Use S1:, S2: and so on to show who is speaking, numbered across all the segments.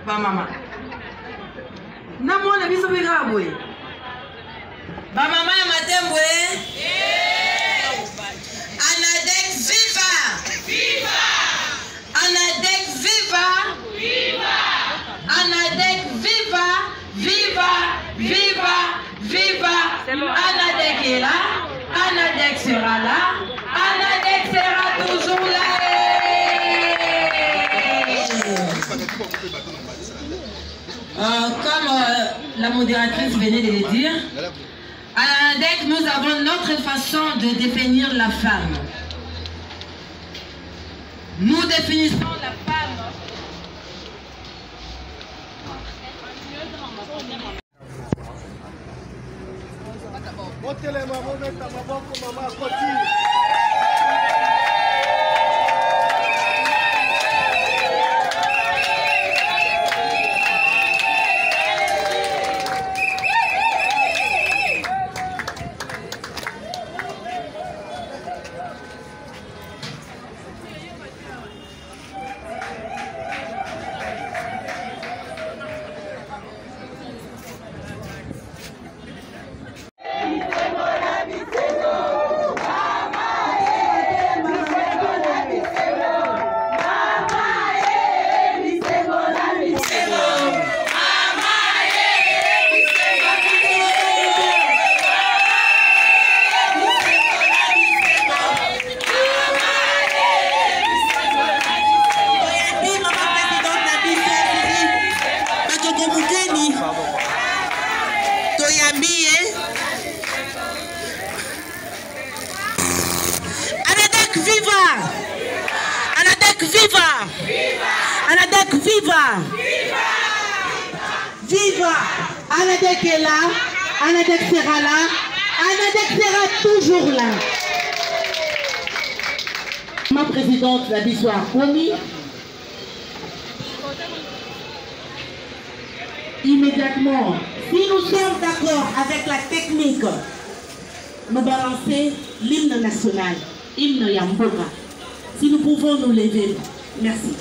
S1: ba maman. Na mwana biso bega boye. Ba maman ya Matembo Anadek viva! Viva! Anadek viva! Viva! Anadek viva! Viva! Viva! Viva! Anadek est là, Anadek sera là, Anadek sera toujours là. Comme la modératrice venait de le dire, à l'ANADEC, nous avons notre façon de définir la femme. Nous définissons la femme. Viva! Anadek est là, Anadek sera là, Anadek sera toujours là. Ma présidente l'a dit soir promis. Immédiatement, si nous sommes d'accord avec la technique, nous balancer l'hymne national, hymne Yamboka. Si nous pouvons nous lever. Merci.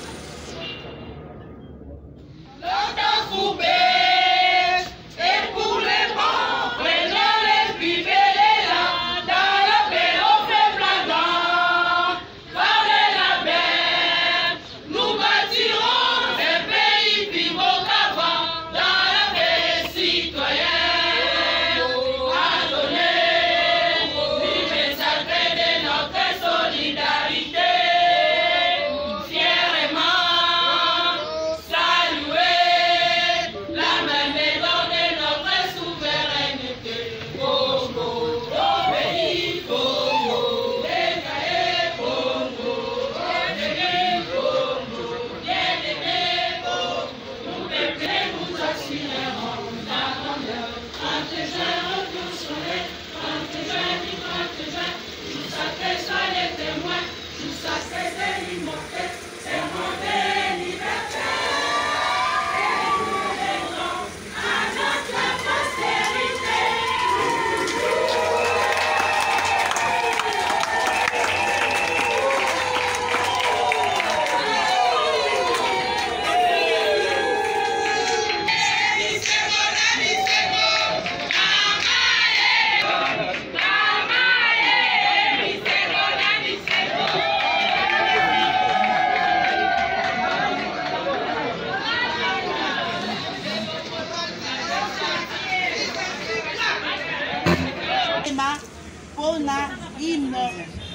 S1: Pour la hymne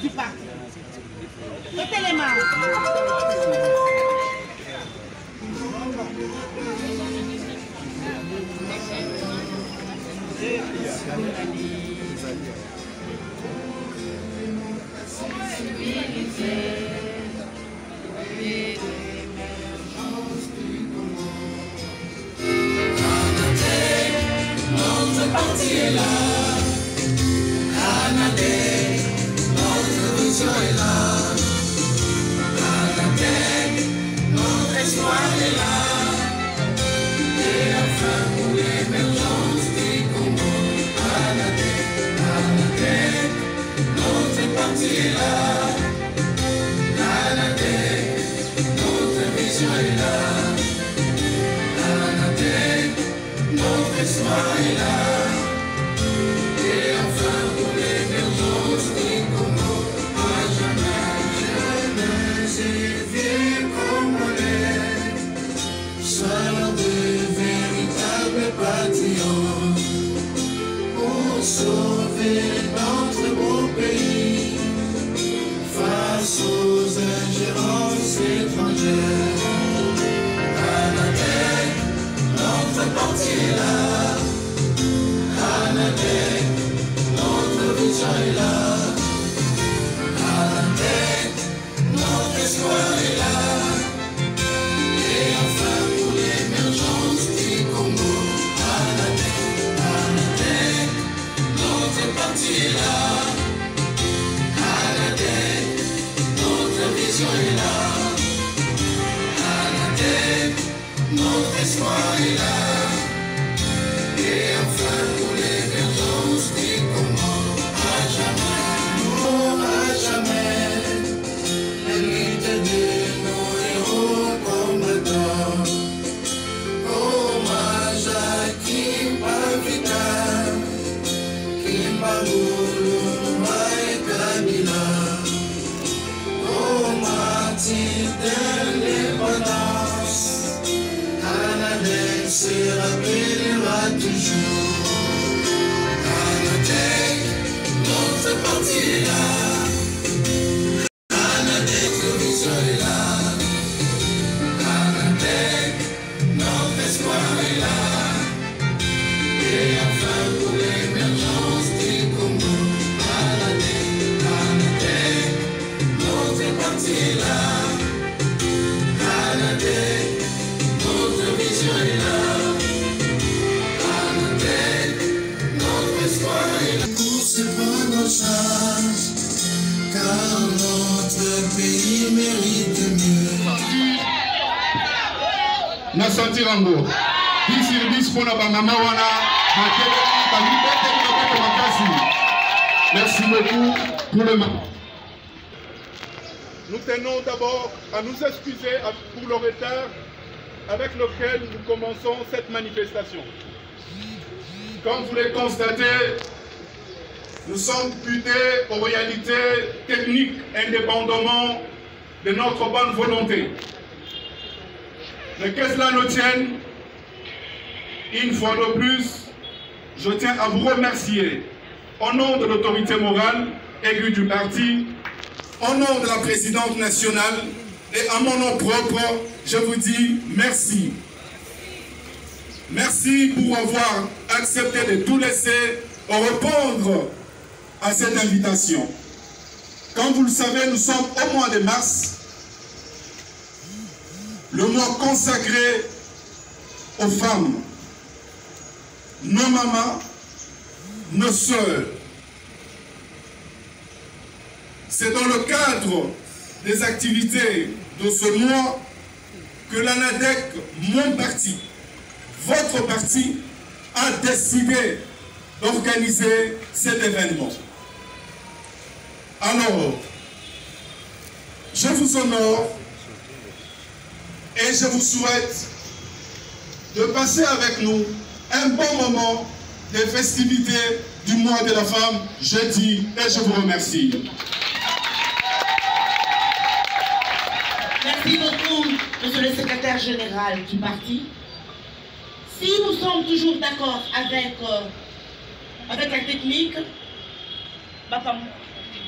S1: du parti. Mettez les mains.
S2: Notre parti est là. Anadek, notre vision est là. Anadek, notre espoir est là. Et enfin pour l'émergence des Congo. Anadek, Anadek, notre parti est là. Anadek, notre vision est là. espoir est là. Et enfin pour l'émergence des Congo, à jamais, jeunesse et vieux Congolais, soyons de véritables patriotes pour sauver notre beau pays face aux ingérences étrangères. Anadek, notre parti est là. Anadek, notre vision est là. Anadek, notre espoir est là. Et enfin pour l'émergence du Congo. Anadek, Anadek, notre parti est là. Anadek, notre vision est là. Anadek, notre espoir est là. Et enfin pour l'émergence du Congo, à jamais, non à jamais, l'unité de nos héros combattants. Hommage à Kimba Vita, Kimba Mulumba et Kabila, aux martyrs de l'indépendance. Anadek se rappellera toujours. Anadek, notre parti est là. Anadek, notre vision est là. Anadek, notre espoir est là. Et enfin pour l'émergence du Congo. Anadek, Anadek, notre parti est là. Anadek, notre vision est là. Anadek, notre espoir est là. Pour se prendre en charge, car notre pays mérite mieux.
S3: Nasanti Rango. 10 sur 10 pour la Bamama Wana. Merci beaucoup pour le moment.
S4: Nous tenons d'abord à nous excuser pour le retard avec lequel nous commençons cette manifestation.
S3: Comme vous le constatez, nous sommes butés aux réalités techniques indépendamment de notre bonne volonté. Mais que cela ne tienne, une fois de plus, je tiens à vous remercier au nom de l'autorité morale aiguë du parti, au nom de la présidente nationale et à mon nom propre, je vous dis merci. Merci pour avoir accepté de tout laisser pour répondre à cette invitation. Comme vous le savez, nous sommes au mois de mars, le mois consacré aux femmes, nos mamans, nos sœurs. C'est dans le cadre des activités de ce mois que l'ANADEC, mon parti, votre parti, a décidé d'organiser cet événement. Alors, je vous honore et je vous souhaite de passer avec nous un bon moment des festivités du mois de la femme jeudi et je vous remercie.
S1: Merci beaucoup, monsieur le secrétaire général du parti. Si nous sommes toujours d'accord avec la technique,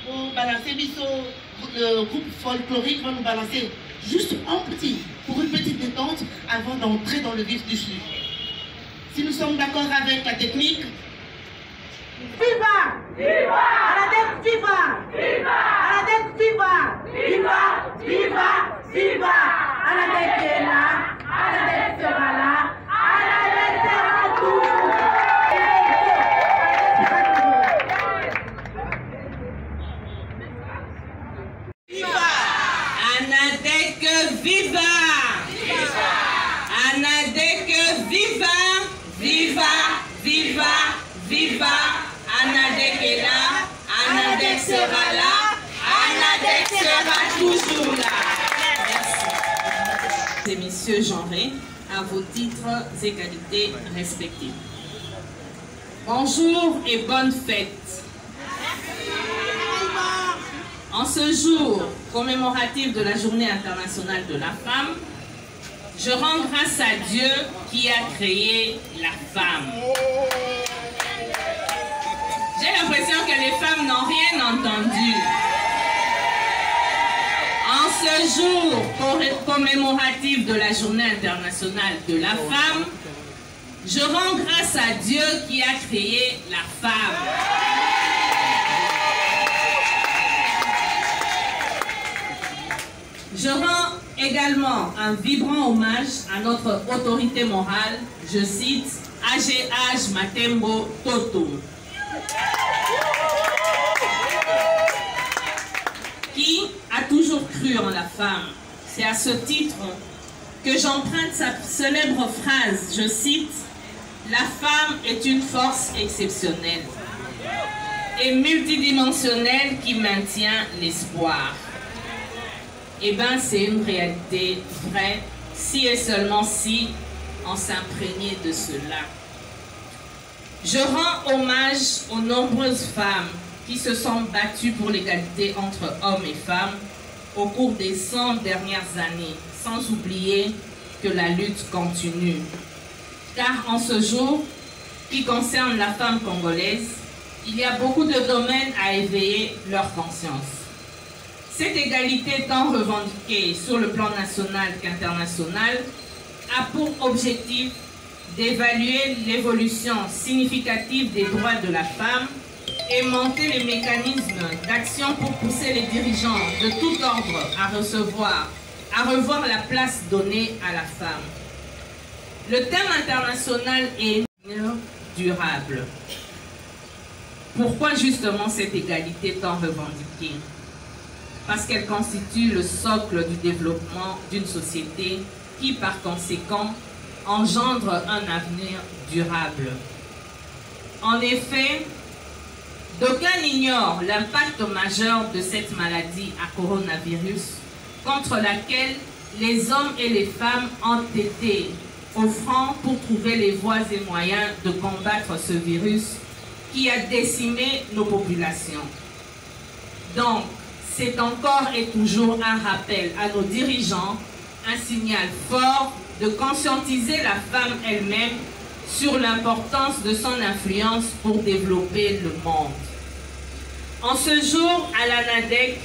S1: pour balancer le groupe folklorique va nous balancer juste pour une petite détente avant d'entrer dans le vif du sujet. Si nous sommes d'accord avec la technique, viva! Viva! ANADEC, viva! Viva! ANADEC, viva! Viva! Viva! Viva! ANADEC est là, ANADEC sera là, ANADEC sera toujours. Viva! ANADEC, viva! Viva! ANADEC, viva! Viva! Viva! Viva! ANADEC est là, ANADEC sera là, ANADEC sera toujours là. Merci.
S5: Et messieurs genrés, à vos titres et qualités respectifs. Bonjour et bonne fête. En ce jour commémoratif de la Journée internationale de la femme, je rends grâce à Dieu qui a créé la femme. J'ai l'impression que les femmes n'ont rien entendu. En ce jour commémoratif de la Journée internationale de la femme, je rends grâce à Dieu qui a créé la femme. Je rends également un vibrant hommage à notre autorité morale, je cite, AGH Matembo Toto, qui a toujours cru en la femme. C'est à ce titre que j'emprunte sa célèbre phrase, je cite, « La femme est une force exceptionnelle et multidimensionnelle qui maintient l'espoir. » Eh bien, c'est une réalité vraie, si et seulement si on s'imprégnait de cela. Je rends hommage aux nombreuses femmes qui se sont battues pour l'égalité entre hommes et femmes au cours des 100 dernières années, sans oublier que la lutte continue. Car en ce jour qui concerne la femme congolaise, il y a beaucoup de domaines à éveiller leur conscience. Cette égalité tant revendiquée sur le plan national qu'international a pour objectif d'évaluer l'évolution significative des droits de la femme et monter les mécanismes d'action pour pousser les dirigeants de tout ordre à revoir la place donnée à la femme. Le thème international est durable. Pourquoi justement cette égalité tant revendiquée? Parce qu'elle constitue le socle du développement d'une société qui, par conséquent, engendre un avenir durable. En effet, d'aucuns ignorent l'impact majeur de cette maladie à coronavirus contre laquelle les hommes et les femmes ont été au front pour trouver les voies et moyens de combattre ce virus qui a décimé nos populations. Donc, c'est encore et toujours un rappel à nos dirigeants, un signal fort de conscientiser la femme elle-même sur l'importance de son influence pour développer le monde. En ce jour, à la NADEC,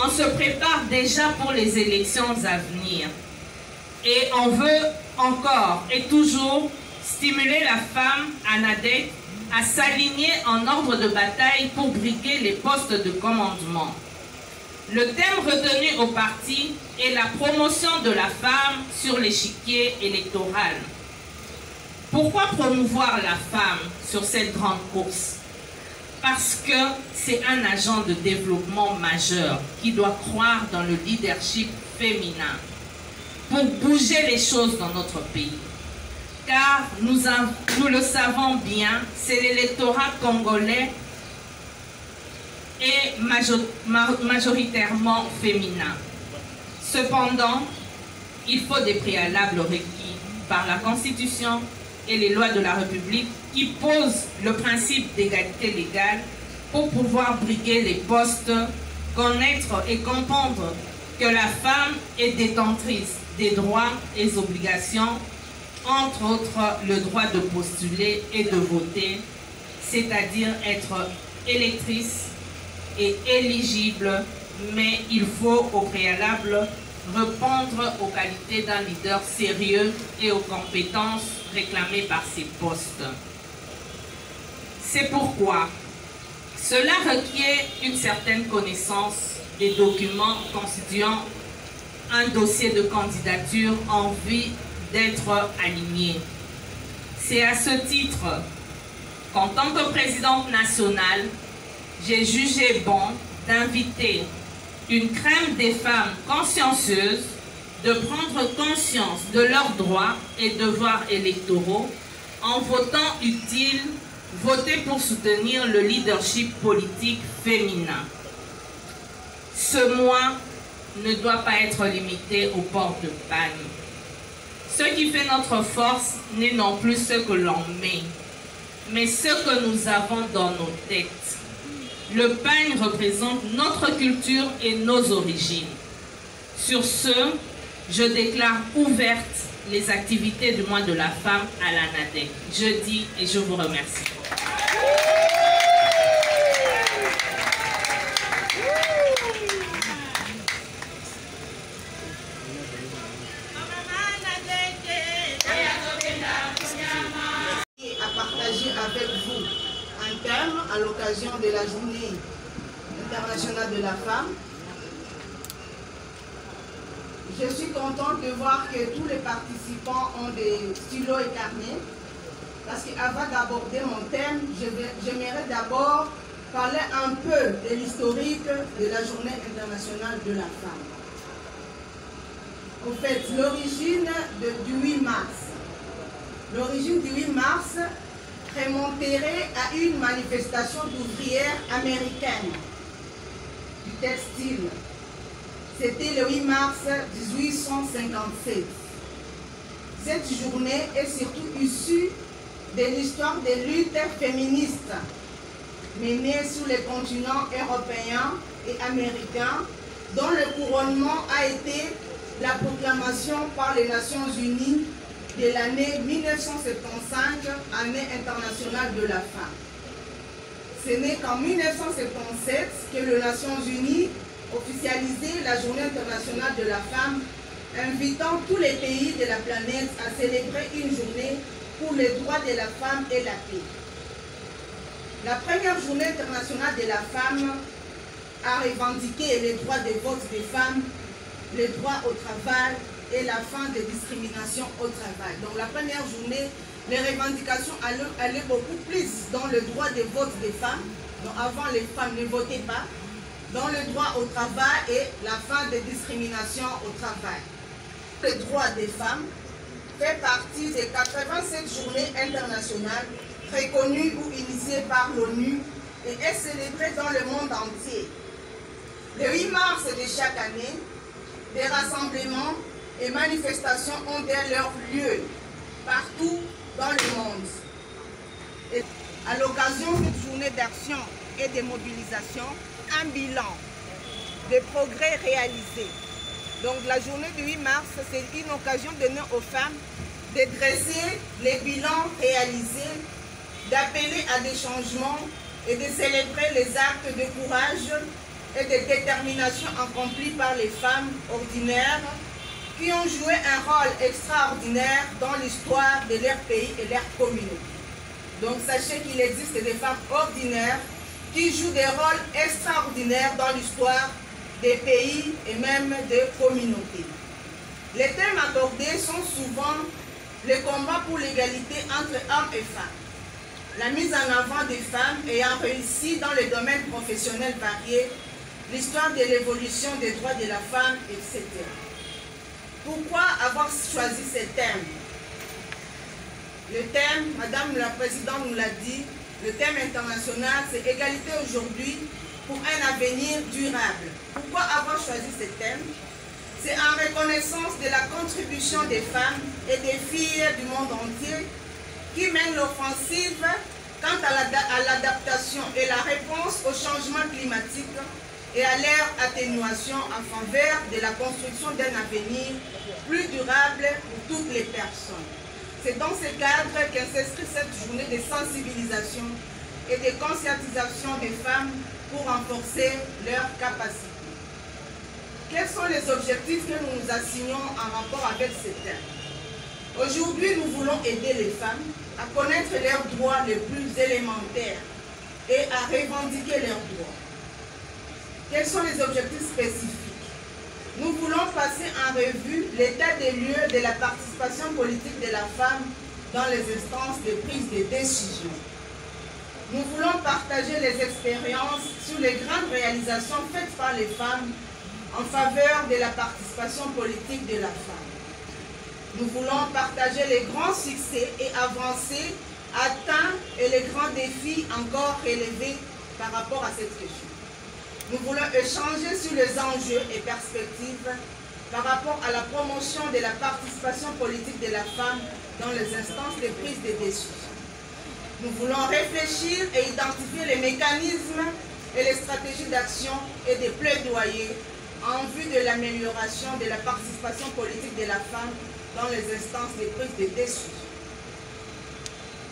S5: on se prépare déjà pour les élections à venir. Et on veut encore et toujours stimuler la femme à NADEC à s'aligner en ordre de bataille pour briguer les postes de commandement. Le thème retenu au parti est la promotion de la femme sur l'échiquier électoral. Pourquoi promouvoir la femme sur cette grande course? Parce que c'est un agent de développement majeur qui doit croire dans le leadership féminin pour bouger les choses dans notre pays. Car nous le savons bien, c'est l'électorat congolais est majoritairement féminin. Cependant, il faut des préalables requis par la Constitution et les lois de la République qui posent le principe d'égalité légale pour pouvoir briguer les postes, connaître et comprendre que la femme est détentrice des droits et des obligations, entre autres le droit de postuler et de voter, c'est-à-dire être électrice et éligible, mais il faut au préalable répondre aux qualités d'un leader sérieux et aux compétences réclamées par ces postes. C'est pourquoi cela requiert une certaine connaissance des documents constituant un dossier de candidature en vue d'être aligné. C'est à ce titre qu'en tant que présidente nationale, j'ai jugé bon d'inviter une crème des femmes consciencieuses de prendre conscience de leurs droits et devoirs électoraux en votant utile, voter pour soutenir le leadership politique féminin. Ce mois ne doit pas être limité au port de pagne. Ce qui fait notre force n'est non plus ce que l'on met, mais ce que nous avons dans nos têtes. Le pagne représente notre culture et nos origines. Sur ce, je déclare ouvertes les activités du mois de la femme à la NADEC. Je dis et je vous remercie.
S6: Avec vous un thème à l'occasion de la Journée internationale de la femme. Je suis contente de voir que tous les participants ont des stylos et carnets, parce qu'avant d'aborder mon thème, j'aimerais d'abord parler un peu de l'historique de la Journée internationale de la femme. En fait, l'origine du 8 mars. L'origine du 8 mars remonterait à une manifestation d'ouvrières américaines du textile. C'était le 8 mars 1857. Cette journée est surtout issue de l'histoire des luttes féministes menées sur les continents européens et américains, dont le couronnement a été la proclamation par les Nations Unies de l'année 1975, année internationale de la femme. Ce n'est qu'en 1977 que les Nations Unies officialisait la Journée internationale de la femme, invitant tous les pays de la planète à célébrer une journée pour les droits de la femme et la paix. La première Journée internationale de la femme a revendiqué les droits de vote des femmes, les droits au travail, et la fin des discriminations au travail. Donc la première journée, les revendications allaient beaucoup plus dans le droit de vote des femmes. Donc avant, les femmes ne votaient pas. Dans le droit au travail et la fin des discriminations au travail. Le droit des femmes fait partie des 87 journées internationales reconnues ou initiées par l'ONU et est célébrée dans le monde entier. Le 8 mars de chaque année, des rassemblements et manifestations ont leur lieu partout dans le monde. Et à l'occasion de cette journée d'action et de mobilisation, un bilan des progrès réalisés. Donc la journée du 8 mars, c'est une occasion donnée aux femmes de dresser les bilans réalisés, d'appeler à des changements et de célébrer les actes de courage et de détermination accomplis par les femmes ordinaires qui ont joué un rôle extraordinaire dans l'histoire de leur pays et leur communauté. Donc sachez qu'il existe des femmes ordinaires qui jouent des rôles extraordinaires dans l'histoire des pays et même des communautés. Les thèmes abordés sont souvent le combat pour l'égalité entre hommes et femmes, la mise en avant des femmes ayant réussi dans les domaines professionnels variés, l'histoire de l'évolution des droits de la femme, etc. Pourquoi avoir choisi ces thèmes? Le thème, Madame la Présidente nous l'a dit, le thème international, c'est égalité aujourd'hui pour un avenir durable. Pourquoi avoir choisi ce thème? C'est en reconnaissance de la contribution des femmes et des filles du monde entier qui mènent l'offensive quant à l'adaptation et la réponse au changement climatique et à leur atténuation en faveur de la construction d'un avenir plus durable pour toutes les personnes. C'est dans ce cadre qu'elle s'inscrit cette journée de sensibilisation et de conscientisation des femmes pour renforcer leurs capacités. Quels sont les objectifs que nous nous assignons en rapport avec ces thèmes? Aujourd'hui, nous voulons aider les femmes à connaître leurs droits les plus élémentaires et à revendiquer leurs droits. Quels sont les objectifs spécifiques? Nous voulons passer en revue l'état des lieux de la participation politique de la femme dans les instances de prise de décision. Nous voulons partager les expériences sur les grandes réalisations faites par les femmes en faveur de la participation politique de la femme. Nous voulons partager les grands succès et avancées atteints et les grands défis encore relevés par rapport à cette question. Nous voulons échanger sur les enjeux et perspectives par rapport à la promotion de la participation politique de la femme dans les instances de prise de décision. Nous voulons réfléchir et identifier les mécanismes et les stratégies d'action et des plaidoyers en vue de l'amélioration de la participation politique de la femme dans les instances de prise de décision.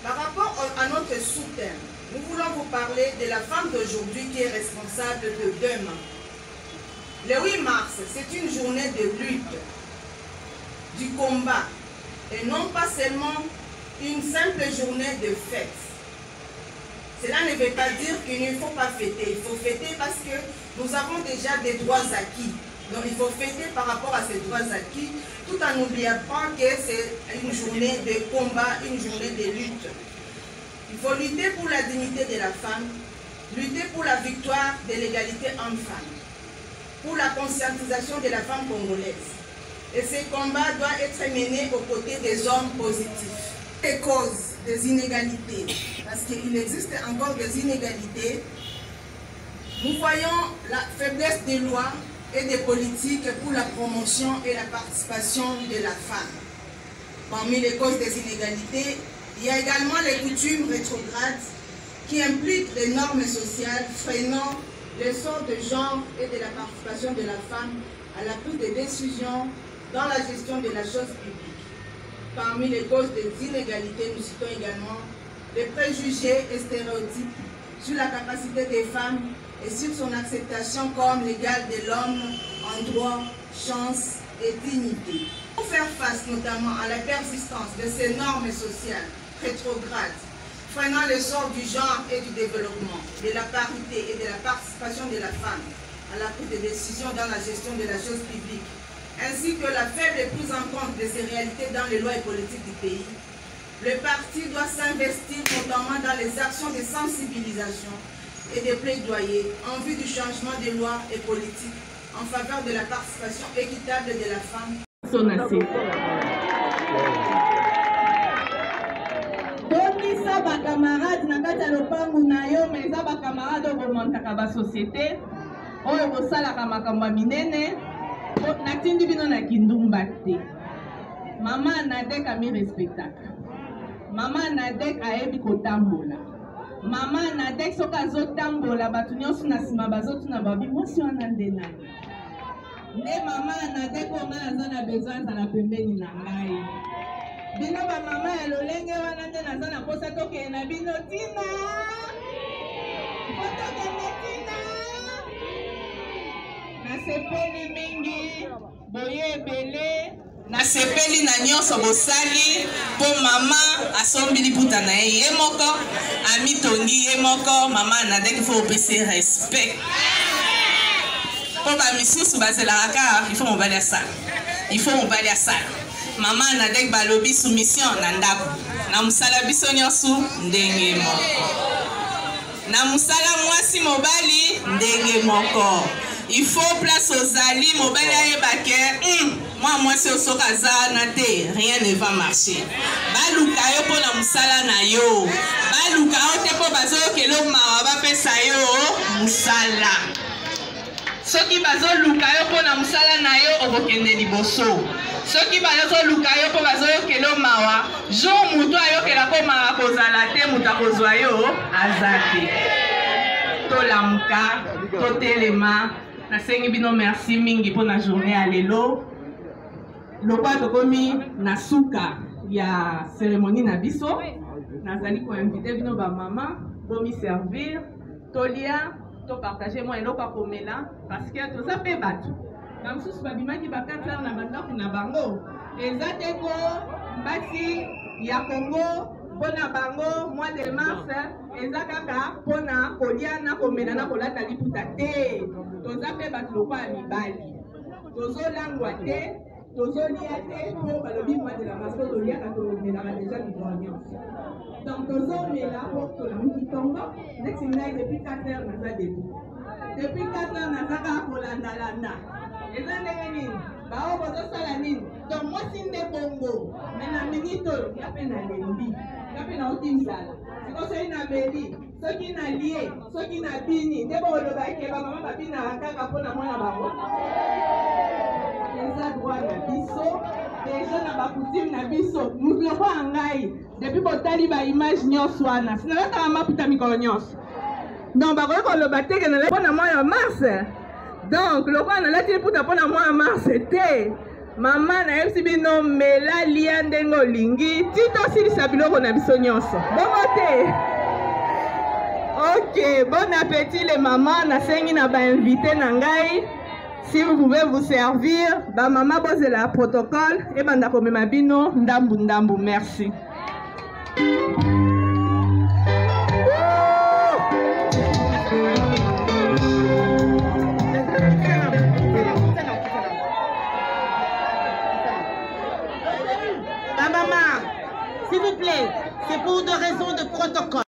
S6: Par rapport à notre sous-thème, nous voulons vous parler de la femme d'aujourd'hui qui est responsable de demain. Le 8 mars, c'est une journée de lutte, du combat, et non pas seulement une simple journée de fête. Cela ne veut pas dire qu'il ne faut pas fêter. Il faut fêter parce que nous avons déjà des droits acquis. Donc il faut fêter par rapport à ces droits acquis, tout en n'oubliant pas que c'est une journée de combat, une journée de lutte. Il faut lutter pour la dignité de la femme, lutter pour la victoire de l'égalité homme-femme, pour la conscientisation de la femme congolaise. Et ce combat doit être mené aux côtés des hommes positifs. Les causes des inégalités, parce qu'il existe encore des inégalités, nous voyons la faiblesse des lois et des politiques pour la promotion et la participation de la femme. Parmi les causes des inégalités, il y a également les coutumes rétrogrades qui impliquent les normes sociales freinant l'essor de genre et de la participation de la femme à la prise de décisions dans la gestion de la chose publique. Parmi les causes des inégalités, nous citons également les préjugés et stéréotypes sur la capacité des femmes et sur son acceptation comme l'égale de l'homme en droit, chance et dignité. Pour faire face notamment à la persistance de ces normes sociales rétrogrades, freinant l'essor du genre et du développement, de la parité et de la participation de la femme à la prise de décision dans la gestion de la chose publique, ainsi que la faible prise en compte de ces réalités dans les lois et politiques du pays, le parti doit s'investir notamment dans les actions de sensibilisation et de plaidoyer en vue du changement des lois et politiques en faveur de la participation équitable de la femme.
S7: Tondisa ba camarade na kati ya lopangu na yo mais eza ba camarade oyo bomontaka ba société oyo bosalaka makambo ya minene natindi bino na kindumba te. Mama Nadek ami respectaka, mama Nadek ayebi kotambola, mama Nadek soki azotambola bato nyonso na nsima bazotuna babi mwasi wana nde nani. Nde mama Nadek oyo ngai naza na besoin ezala pembeni na ngai. Bino ba mama ya lolenge wana nde naza na posa tokende na bino tina. Tokende tina. Nasepeli mingi, boye ebele. Nasepeli na nyonso bosali po mama asombili puta na ye moko, amitongi ye moko, mama Nadek faut opesa respect. Po ba misusu bazelaka il faut mobali ya sala. Il faut mobali ya sala. Mama Nadek balobi soumission na ndako. Na musala biso nyonso ndenge moko. Na musala mwasi mobali ndenge moko. Il faut place aux alliés mobali ayebake moi c'est au sokaza na te rien ne va marcher. Baluka yo po na musala na yo. Baluka yo te po bazo kelo mawa ba pesa yo musala. Soki bazo luka yo po na musala na yo okokende liboso. Soki bazo luka yo po bazo kelo mawa, jo muto ayo kela ko mawa kozala te muta kozwa yo azate. To lamuka, to telema. Nasengi bino merci mingi pour la journée à lelo. Lokwa tokomi na suka ya cérémonie na biso. Nazali ko inviter bino ba mama pour me servir. Tolia to partager moi eloko komela parce que to ça pe batu. Comme sous babima ki ba 4 heures na bandako na bango. Ezate ko mbasi ya Congo pona bango mois de mars ezakaka pona kolia na komela na kolata liputa te. Toza pe bato lokwa mibali. Tozo langwa te, tozo lia te po balobi mois de la mars po tolia ka tomelaka déjà libonio. Donc tozo mela po tolamuki tongo. Next night depuis 4 heures naza debout. Depuis 4 heures nazaka kolanda-landa. Eza ndenge nini? Bao bozosala nini? Donc mwasi nde bongo. Mais na minute oyo ya pe na lembi. Ya pe na oti nzala. Sikoso na beli. Soki na lie, soki na bini, nde boloba ke ba mama babina kaka pona mwana bango. Eza droit na biso, déjà na bakutime na biso muloko ya ngai depuis botali baimage nyonso wana sinalataka maputa mikolo nyonso donc bakoki koloba teke nalati mpona mwa ya mars donc lokola nalati liputa mpona mwa ya mars te mama nayebisi bino mela lia ndenge olingi ti tosilisa biloko na biso nyonso bongo te. Ok, bon appétit les mamans, nasengi na ba invité na ngai. Si vous pouvez vous servir, ba maman pose la protocole et banda komema bino ndambu ndambu, merci.
S1: Ma maman, s'il vous plaît, c'est pour des raisons de protocole.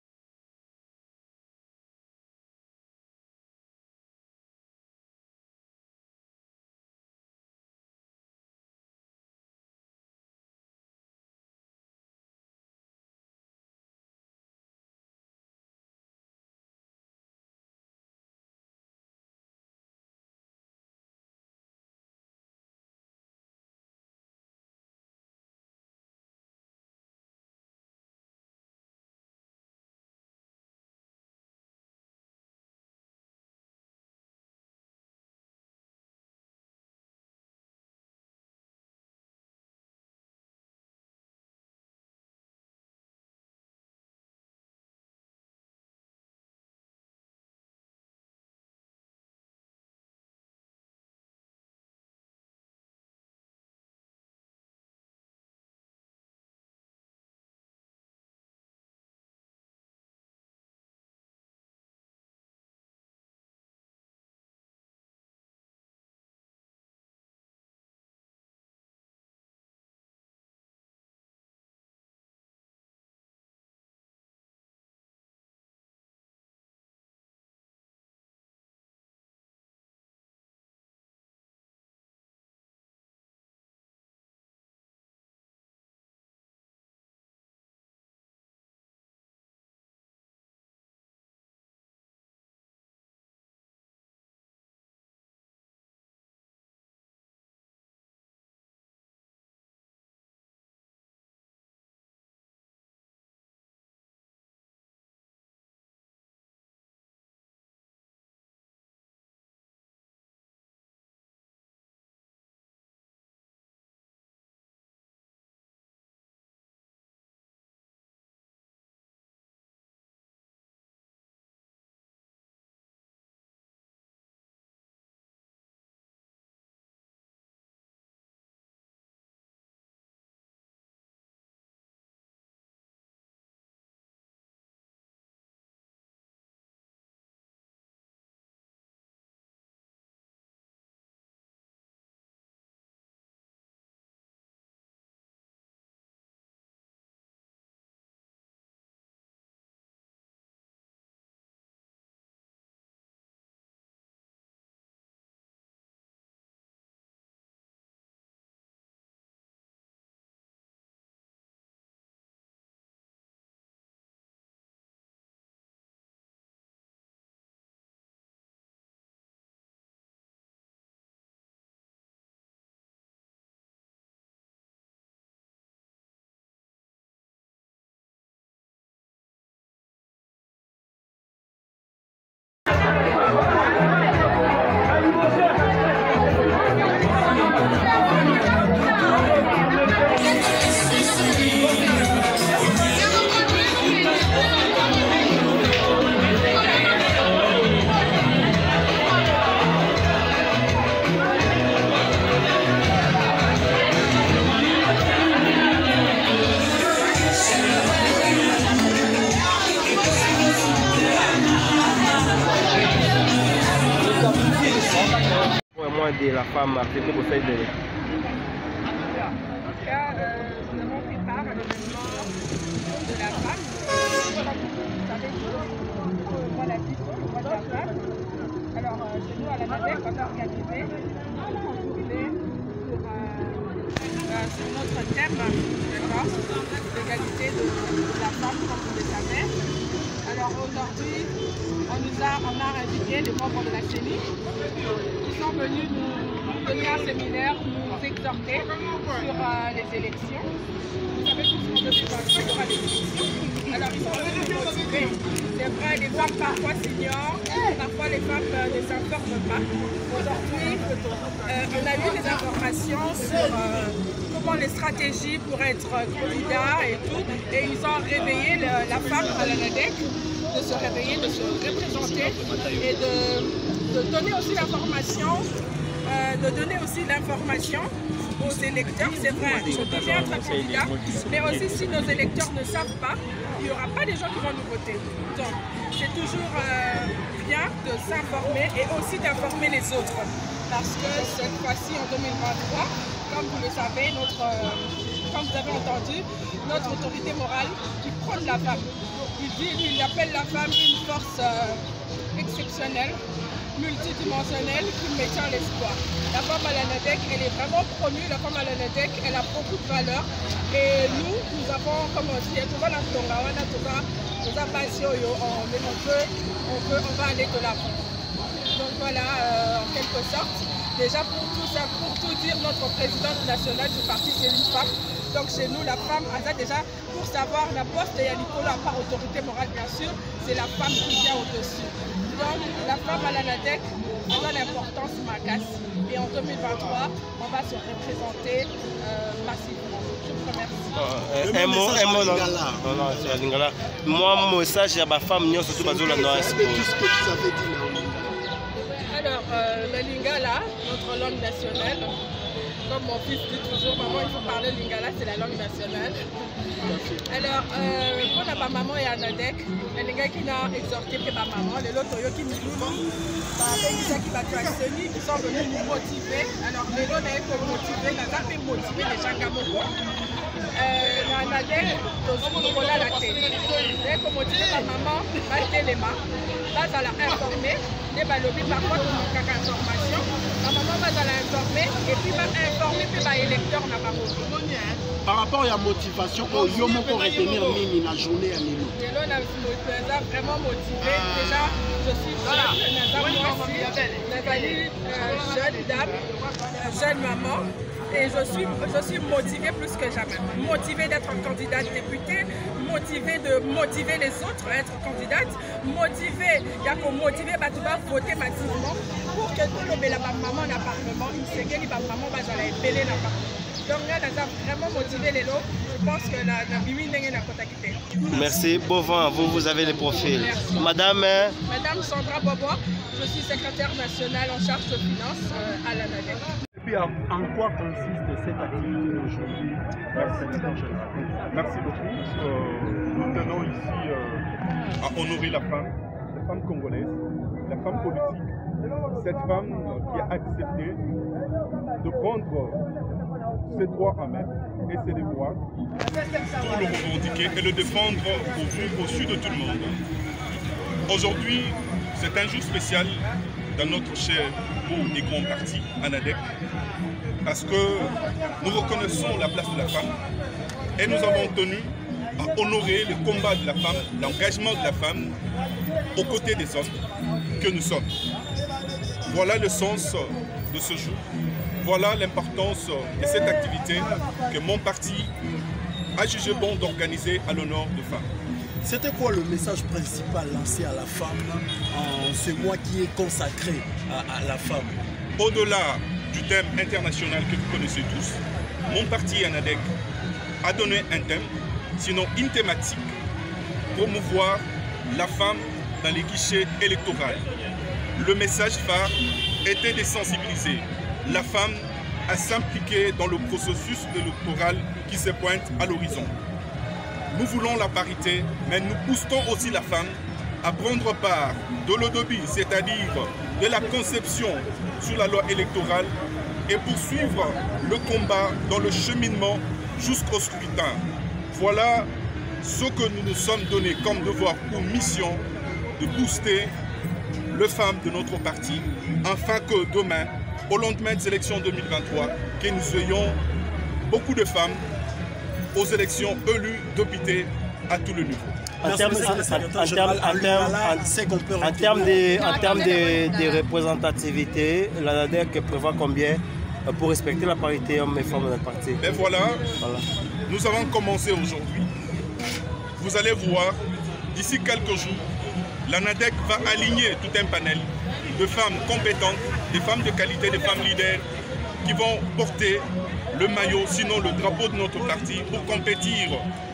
S8: De la femme acceptée pour cette année.
S9: Nous avons pris part à l'événement de la femme. Comme vous savez, le mois d'Atisson, le mois de la femme. Alors, chez nous, à la NADEC, on a organisé une journée sur notre thème, d'accord, l'égalité de la femme, comme vous le savez. Alors, aujourd'hui, on a invité les membres de la CENI qui sont venus nous donner un séminaire, nous exhorter sur les élections. Vous savez tous qu'en 2023, il y aura des élections. Alors ils sont tous motivés. C'est vrai, les femmes parfois s'ignorent, parfois les femmes ne s'informent pas. Aujourd'hui, on a eu des informations sur comment les stratégies pour être candidat et tout, et ils ont réveillé la femme à l'ANADEC de se réveiller, de se représenter et de donner aussi l'information, aux électeurs. C'est vrai, je deviens être candidat, mais aussi si nos électeurs ne savent pas, il n'y aura pas des gens qui vont nous voter. Donc, c'est toujours bien de s'informer et aussi d'informer les autres. Parce que cette fois-ci, en 2023, comme vous le savez, comme vous avez entendu, notre autorité morale qui prône la femme. Il appelle la femme une force exceptionnelle, multidimensionnelle, qui maintient l'espoir. La femme à l'ANADEC, elle est vraiment promue, la femme à l'ANADEC, elle a beaucoup de valeur. Et nous avons, comme on dit, on va aller de l'avant. Donc voilà, en quelque sorte, déjà pour tout dire, notre présidente nationale du parti, c'est une femme. Donc chez nous, la femme, déjà, pour savoir la poste et Nicolas, par autorité morale bien sûr, c'est la femme qui vient au-dessus. Donc la femme à l'ANADEC a l'importance macasse. Et en 2023, on va se représenter massivement. Je vous remercie.
S8: Un mot non, c'est la Lingala. Moi, mon message à ma femme, nous sommes tous les
S9: Alors, le Lingala, notre langue nationale, comme mon fils dit toujours, maman, il faut parler Lingala, c'est la langue nationale. Alors, pour ma maman et Anadek, les gars qui ont exhorté ma maman, les autres qui nous qui sont venus nous motiver. Alors, les gens ont motivé, nous avons motivé les gens qui ont Anadek, nous avons la tête. Dès qu'on motive ma maman, malgré les mains, là, ça l'a informé. Parfois, on a une information. La maman va l'informer et puis va informer l'électeur n'a pas voté.
S10: Par rapport à la motivation, on peut retenir la journée à Nilo.
S9: On a vraiment motivé. Déjà, je suis jeune dame, jeune maman. Et je suis motivée plus que jamais. Motivée d'être candidate députée, motivée de motiver les autres à être candidate, motivée, il y a qu'on motiver, tu vas voter massivement pour que tout le monde maman dans le Parlement, il sait que maman va aller appeler dans le Parlement. Donc là, nous avons vraiment motivé les lots. Je pense que la Bimi n'est pas contactée.
S8: Merci. Beauvant, vous avez les profils.
S9: Merci.
S8: Madame
S9: Sandra Bobois, je suis secrétaire nationale en charge de finances à l'ANADEC.
S10: En quoi consiste cette activité d'aujourd'hui?
S4: Merci beaucoup. Nous tenons ici à honorer la femme congolaise, la femme politique, cette femme qui a accepté de prendre ses droits en main et ses devoirs pour le revendiquer et le défendre au su de tout le monde. Aujourd'hui, c'est un jour spécial dans notre cher beau et grand parti ANADEC parce que nous reconnaissons la place de la femme et nous avons tenu à honorer le combat de la femme, l'engagement de la femme aux côtés des hommes que nous sommes. Voilà le sens de ce jour. Voilà l'importance de cette activité que mon parti a jugé bon d'organiser à l'honneur de femmes.
S10: C'était quoi le message principal lancé à la femme en ce mois qui est consacré à la femme?
S4: Au-delà du thème international que vous connaissez tous, mon parti ANADEC a donné un thème, sinon une thématique, promouvoir la femme dans les guichets électoraux. Le message phare était de sensibiliser la femme à s'impliquer dans le processus électoral qui se pointe à l'horizon. Nous voulons la parité, mais nous poussons aussi la femme à prendre part de l'ODOBI, c'est-à-dire de la conception sur la loi électorale et poursuivre le combat dans le cheminement jusqu'au scrutin. Voilà ce que nous nous sommes donnés comme devoir ou mission de booster les femmes de notre parti, afin que demain, au lendemain des élections 2023, que nous ayons beaucoup de femmes aux élections élues députés à tous les niveaux.
S8: En termes de représentativité, l'ANADEC prévoit combien pour respecter la parité hommes et femmes dans le parti.
S4: Et voilà, nous avons commencé aujourd'hui. Vous allez voir, d'ici quelques jours, l'ANADEC va aligner tout un panel de femmes compétentes, des femmes de qualité, des femmes leaders qui vont porter le maillot, sinon le drapeau de notre parti pour compétir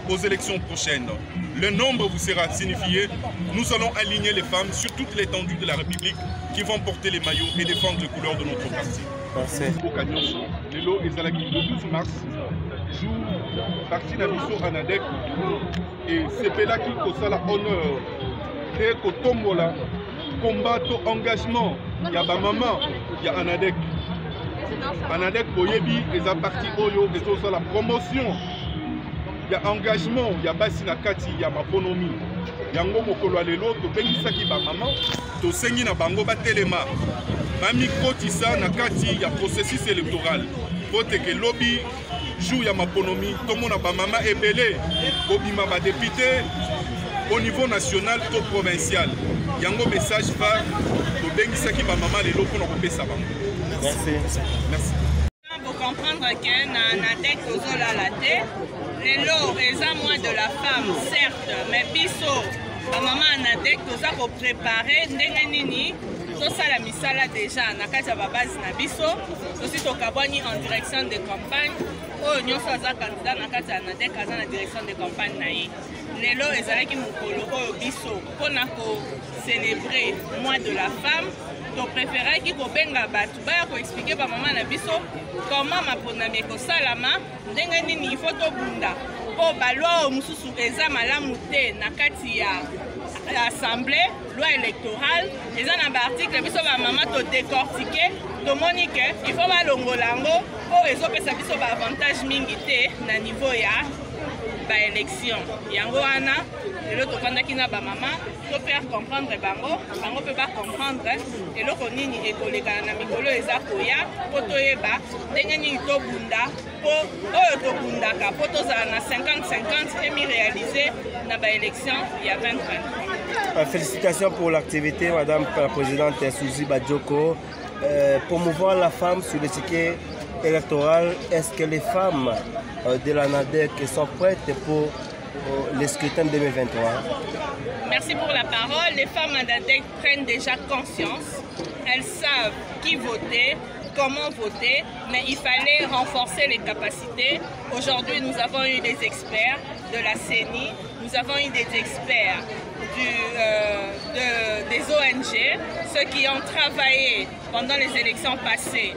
S4: aux élections prochaines. Le nombre vous sera signifié. Nous allons aligner les femmes sur toute l'étendue de la République qui vont porter les maillots et défendre les couleurs de notre parti.
S8: Merci.
S4: Le 12 mars, jour parti Nabiso ANADEC et c'est là qu'il faut la honneur et que tombola combat au engagement. Il y a ma maman, il y a ANADEC. ANADEC Boyebi est à parti Oyo et c'est la promotion. Il y a engagement, il y a Basina Kati, il y a Maponomi. Il y a Ngomokolo Alelo, to Bengisaki ba maman, to Sengi na Bango Batelema. Mami Kotisa na Kati, il y a processus électoral. Vote que lobby joue il y a Maponomi, tout le monde a ba maman ebele, Bobima ba député au niveau national to provincial. Il y a un message phare, to Bengisaki ba maman lelo pour nous ça.
S8: Merci.
S4: Merci.
S7: Pour comprendre que na ANADEC tozola la terre, les lots et moins de la femme, certes, mais biso, la maman ANADEC toza pour préparer ndenge nini, ça la misala déjà na kati ya base na biso, aussi to kabwani en direction de campagne, oh nyonso aza candidat na kati ya ANADEC aza na direction de campagne na ye. Les lots ezalaki mokolo oyo biso pona ko célébrer mois de la femme. Donc préféré qui kobenga batu baya ko expliquer ba maman na biso comment maponami ko salama ndenge nini il faut to bunda po balwa mususu eza malamu te na kati ya assemblée loi électorale eza na ba article biso ba maman to décortiquer to monique il faut ba longolango po ezo pesa biso ba avantage mingi te na niveau ya ba élection yango wana lelo to kandaki na ba maman to faire comprendre bango peut pas comprendre et loko nini ekoleka na mikolo eza koya po toyeba ndenge nini to bunda po oyo to bundaka po tozala na 50-50 et mi réalisé na ba élection il y a 20-20.
S8: Félicitations pour l'activité, Madame la Présidente Suzy Badjoko. Promouvoir la femme sur le ticket électoral, est-ce que les femmes de l'ANADEC sont prêtes pour les scrutins 2023?
S7: Merci pour la parole. Les femmes ANADEC prennent déjà conscience. Elles savent qui voter, comment voter, mais il fallait renforcer les capacités. Aujourd'hui, nous avons eu des experts de la CENI, nous avons eu des experts des ONG, ceux qui ont travaillé pendant les élections passées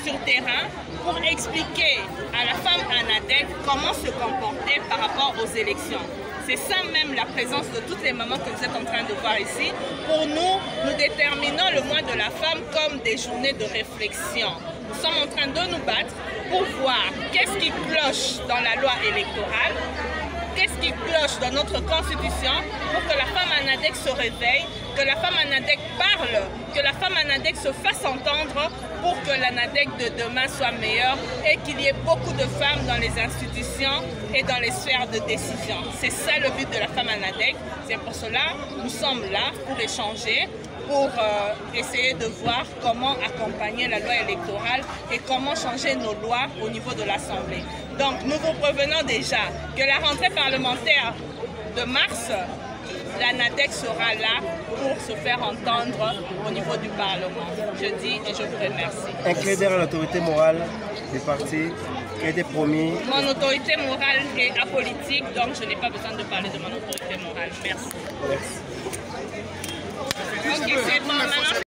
S7: sur terrain pour expliquer à la femme ANADEC comment se comporter par rapport aux élections. C'est ça même la présence de toutes les mamans que vous êtes en train de voir ici. Pour nous, nous déterminons le mois de la femme comme des journées de réflexion. Nous sommes en train de nous battre pour voir qu'est-ce qui cloche dans la loi électorale, qu'est-ce qui cloche dans notre constitution pour que la femme ANADEC se réveille, que la femme ANADEC parle, que la femme ANADEC se fasse entendre pour que l'ANADEC de demain soit meilleure et qu'il y ait beaucoup de femmes dans les institutions et dans les sphères de décision. C'est ça le but de la femme ANADEC. C'est pour cela que nous sommes là pour échanger, pour essayer de voir comment accompagner la loi électorale et comment changer nos lois au niveau de l'Assemblée. Donc nous vous prévenons déjà que la rentrée parlementaire de mars, l'ANADEC sera là pour se faire entendre au niveau du Parlement. Je dis et je vous remercie.
S8: Incliner l'autorité morale du parti qui a été promis.
S7: Mon autorité morale est apolitique, donc je n'ai pas besoin de parler de mon autorité morale. Merci.
S8: Merci.
S7: Ok, c'est bon, maintenant